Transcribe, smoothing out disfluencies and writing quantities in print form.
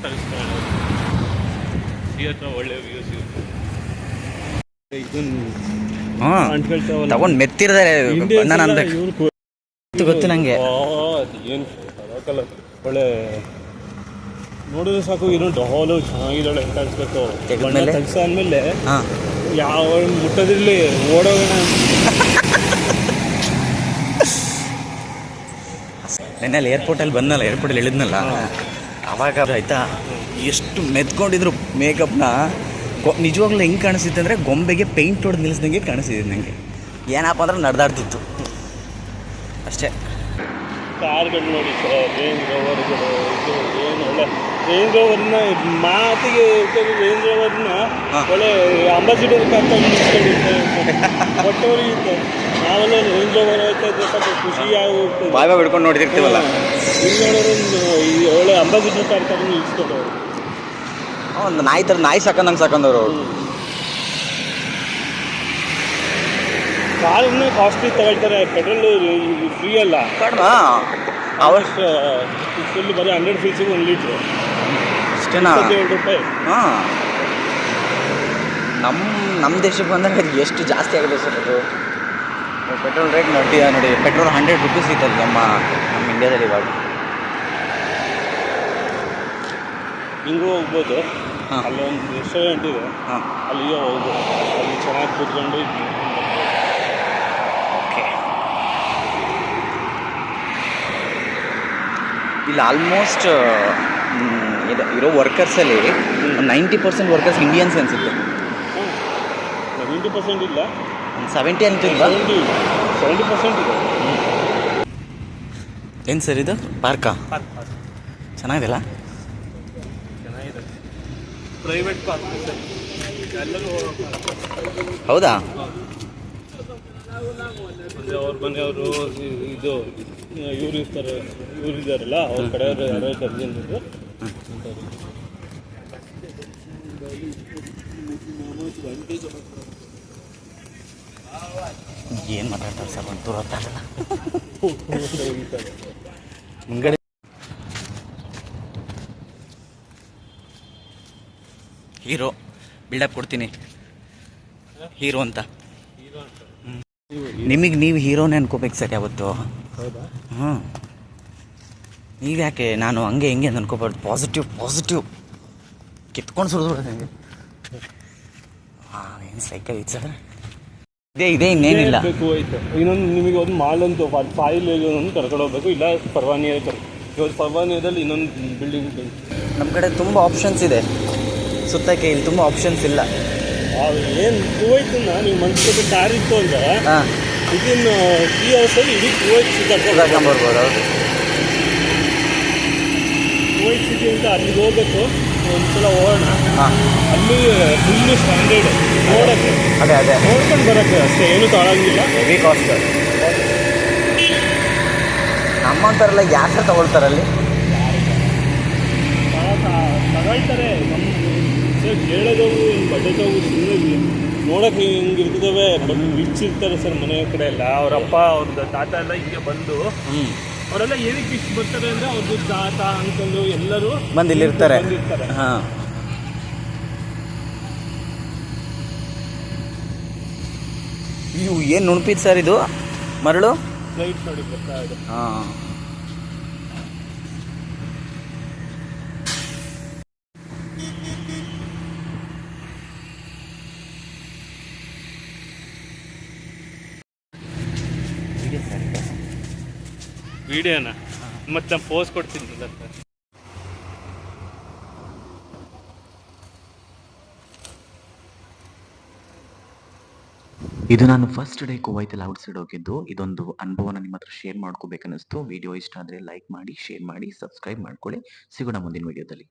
ತೆಗೆಸ್ಕೊಳ್ಳೋದು. ಈ ಹತ್ರ ಒಳ್ಳೆ ವ್ಯೂ ಸಿಗುತ್ತೆ. ಇದನ್ನು ತಗೊಂಡು ಮೆತ್ತಿರ್ತಾರೆ ಗೊತ್ತು ನಂಗೆ. ಏನು ಒಳ್ಳೆ ನೋಡಿದ್ರೆ ಸಾಕು. ಇನ್ನೊಂದು ಡಾಲು ಚೆನ್ನಾಗಿದ್ದಾಳೆ ಅಂತ ಅನ್ಸ್ಬೇಕು. ತೆಗ್ಸಾದ್ಮೇಲೆ ಯಾವ ಮುಟ್ಟದಿರಲಿ ಓಡೋಗೋಣ. ನೆನ್ನೆ ಏರ್ಪೋರ್ಟಲ್ಲಿ ಬಂದಲ್ಲ, ಏರ್ಪೋರ್ಟಲ್ಲಿ ಇಳಿದ್ನಲ್ಲ, ಅವಾಗ ಆಯ್ತಾ ಎಷ್ಟು ಮೆತ್ಕೊಂಡಿದ್ರು ಮೇಕಪ್ನ. ನಿಜವಾಗ್ಲೂ ಹೆಂಗೆ ಕಾಣಿಸ್ತಿತ್ತು ಅಂದರೆ ಗೊಂಬೆಗೆ ಪೇಂಟ್ ಹೊಡೆದು ನಿಲ್ಲಿಸ್ದಂಗೆ ಕಾಣಿಸ್ತಿದ್ದು ನನಗೆ. ಏನಪ್ಪ ಅಂದ್ರೆ ನಡೆದಾಡ್ತಿತ್ತು ಅಷ್ಟೇ. ಕಾರ್ಗಳು ನೋಡಿ ಸರ್, ರೇಂಜ್ ರೋವರ್ಗಳು. ಇದು ಏನು ಒಳ್ಳೆ ರೇಂಜ್ ರೋವರ್ನ ಮಾತಿಗೆ ರೇಂಜ್ ರೋವರ್ನ ಒಳ್ಳೆ ಅಂಬಾಸಿಡರ್ ಕರ್ಕೊಂಡು ಒಟ್ಟವರಿಗೆ ನಾವೆಲ್ಲ ರೇಂಜ್ ರೋವರ್ ಹೋಗ್ತಾ ಇದ್ದರೆ ಸ್ವಲ್ಪ ಖುಷಿಯಾಗಿ ಹೋಗ್ತದೆ. ಬಾಯ್ ಹಿಡ್ಕೊಂಡು ನೋಡ್ತಿರ್ತೀವಲ್ಲ, ಇಲ್ಲಿ ನೋಡೋದು ಒಳ್ಳೆ ಅಂಬಾಸಿಡರ್ ಕಾರ್ ಕರ್ಕೊಂಡು ನಿಲ್ಲಿಸ್ಕೊಂಡು ಒಂದು ನಾಯಿ ಥರ ನಾಯಿ ಸಾಕೊಂಡಂಗೆ ಸಾಕೊಂಡವ್ರು ಅವರು. ಕಾರನ್ನೇ ಕಾಸ್ಟ್ಲಿ ತಗೊಳ್ತಾರೆ. ಪೆಟ್ರೋಲ್ ಫ್ರೀ ಅಲ್ಲ, ಅವಷ್ಟು ಫುಲ್ ಬರೀ 100 ಫೀಸಿಗೆ 1 ಲೀಟ್ರು ಅಷ್ಟೇನಾ? ₹27. ಹಾಂ, ನಮ್ಮ ದೇಶಕ್ಕೆ ಬಂದಾಗ ಅದು ಎಷ್ಟು ಜಾಸ್ತಿ ಆಗಿದೆ ಸರ್ ಅದು ಪೆಟ್ರೋಲ್ ರೇಟ್. ನೋಡಿ ಪೆಟ್ರೋಲ್ 100 ರೂಪೀಸ್ ಇತ್ತಲ್ಲ ನಮ್ಮ ಇಂಡಿಯಾದಲ್ಲಿ ಇವಾಗ. ಹಿಂಗೂ ಹೋಗ್ಬೋದು. ಅಲ್ಲೊಂದು ರೆಸ್ಟೋರೆಂಟ್ ಇದೆ, ಅಲ್ಲಿಗೆ ಹೋಗ್ಬೋದು. ಅಲ್ಲಿ ಚೆನ್ನಾಗಿ ಕೂತ್ಕೊಂಡು ಇಲ್ಲಿ ಆಲ್ಮೋಸ್ಟ್ ಇರೋ ವರ್ಕರ್ಸಲ್ಲಿ 90% ವರ್ಕರ್ಸ್ ಇಂಡಿಯನ್ಸ್ ಅನಿಸುತ್ತೆ. 90% ಇಲ್ಲ, 70 ಅಂತಿಲ್ವಾ? 70% ಇದೆ. ಏನು ಸರ್ ಇದು? ಪಾರ್ಕಾ? ಚೆನ್ನಾಗಿದೆಲ್ಲ, ಚೆನ್ನಾಗಿದೆ. ಪ್ರೈವೇಟ್ ಪಾರ್ಕ್ ಸರ್, ಎಲ್ಲರೂ ಹೌದಾ? ಅವ್ರ ಮನೆಯವರು ಇದು ಇವ್ರು ಇದ್ದಾರಲ್ಲ, ಅವ್ರ ಕಡೆಯವರು ಯಾರೋ ಕರ್ಜಿದ್ರು. ಏನು ಮಾತಾಡ್ತಾರೆ ಸರ್, ಒಂದು ದೂರ ಹೊತ್ತಾಗಲ್ಲ ಮುಂಗಡೆ. ಹೀರೋ ಬಿಲ್ಡಪ್ ಕೊಡ್ತೀನಿ, ಹೀರೋ ಅಂತ. ನಿಮಗೆ ನೀವು ಹೀರೋನೇ ಅನ್ಕೋಬೇಕು ಸರ್ ಯಾವತ್ತು. ಹಾಂ, ನೀವು ಯಾಕೆ ನಾನು ಹಂಗೆ ಹೆಂಗೆ ಅಂತ ಅನ್ಕೋಬಾರ್ದು. ಪಾಸಿಟಿವ್ ಕಿತ್ಕೊಂಡು ಸುರಿದು ನನಗೆ. ಹಾಂ, ಏನು ಸೈಕಲ್ ಇತ್ತು ಸರ್. ಇದೆ ಇನ್ನೇನಿಲ್ಲ. ಇನ್ನೊಂದು ನಿಮಗೆ ಒಂದು ಮಾಲ್ ಅಂತೂ ಫಾಯಿಲ್ ಒಂದು ಕರ್ಕೊಂಡು ಹೋಗ್ಬೇಕು. ಇಲ್ಲ ಪರ್ವಾನಿಯಾದಲ್ಲಿ ಇನ್ನೊಂದು ಬಿಲ್ಡಿಂಗ್. ನಮ್ಮ ಕಡೆ ತುಂಬ ಆಪ್ಷನ್ಸ್ ಇದೆ ಸುತ್ತಕ್ಕೆ, ಇಲ್ಲಿ ತುಂಬ ಆಪ್ಷನ್ಸ್ ಇಲ್ಲ. ಏನು ಕುವೈತನ್ನ ನೀವು ಮನ್ಸಿಗೆ ಕಾರ್ ಇತ್ತು ಅಂದರೆ ಇದನ್ನು 3 ಅವರ್ಸಲ್ಲಿ ಇಡೀ ಕುವೈತ್ ಕರ್ಕೊಂಬರ್ಬೋದು. ಕುವೈತ್ ಸಿಟಿ ಅಂತ ಅಲ್ಲಿಗೆ ಹೋಗ್ಬೇಕು. ಒಂದ್ಸಲ ಹೋಗೋಣ, ಅಲ್ಲಿ ಫುಲ್ ಸ್ಟ್ಯಾಂಡರ್ಡ್ ನೋಡೋಕ್ಕೆ, ಅದೇ ನೋಡ್ಕೊಂಡು ಬರೋಕ್ಕೆ ಅಷ್ಟೇ, ಏನೂ ತೊಗೊಳಂಗಿಲ್ಲ. Heavy cost. ನಮ್ಮಂಥವ್ರೆಲ್ಲ ಯಾಕೆ ತಗೊಳ್ತಾರಲ್ಲಿ? ತಗೊಳ್ತಾರೆ. ನಮ್ಮ ಕೇಳೋದವು ಬಡ್ಡೆದವು ಸುಮ್ಮನೆ ನೋಡೋಕೆ ಹಿಂಗೆ ಇರ್ತದವೆ. ರಿಚ್ ಇರ್ತಾರೆ ಸರ್ ಮನೆ ಕಡೆ ಎಲ್ಲ. ಅವರಪ್ಪ ಅವ್ರದ್ದು ತಾತ ಎಲ್ಲ ಹಿಂಗೆ ಬಂದು ಅವರೆಲ್ಲ ಏನಕ್ಕೆ ಇಷ್ಟು ಬರ್ತಾರೆ ಅಂದರೆ ಅವ್ರದ್ದು ತಾತ ಅಂಕಲು ಎಲ್ಲರೂ ಬಂದಿಲ್ಲಿರ್ತಾರೆ. ಹಾಂ, ಇವು ಏನು ನುಣುಪಿತ್ತು ಸರ್ ಇದು ಮರಳು ಫ್ಲೈಟ್ ನೋಡಿ ಬರ್ತಾ ಇದೆ. ಹಾಂ, ವಿಡಿಯೋನ ಮತ್ತೆ ನಾನು ಪೋಸ್ ಕೊಡ್ತೀನಿ ಸರ್. ಇದು ನಾನು ಫಸ್ಟ್ ಡೇ ಕುವೈತಲ್ಲಿ ಔಟ್ಸೈಡ್ ಹೋಗಿದ್ದು. ಇದೊಂದು ಅನುಭವನ ನಿಮ್ಮ ಹತ್ರ ಶೇರ್ ಮಾಡ್ಕೋಬೇಕನ್ನಿಸ್ತು. ವಿಡಿಯೋ ಇಷ್ಟ ಆದರೆ ಲೈಕ್ ಮಾಡಿ, ಶೇರ್ ಮಾಡಿ, ಸಬ್ಸ್ಕ್ರೈಬ್ ಮಾಡ್ಕೊಳ್ಳಿ. ಸಿಗೋಣ ಮುಂದಿನ ವಿಡಿಯೋದಲ್ಲಿ.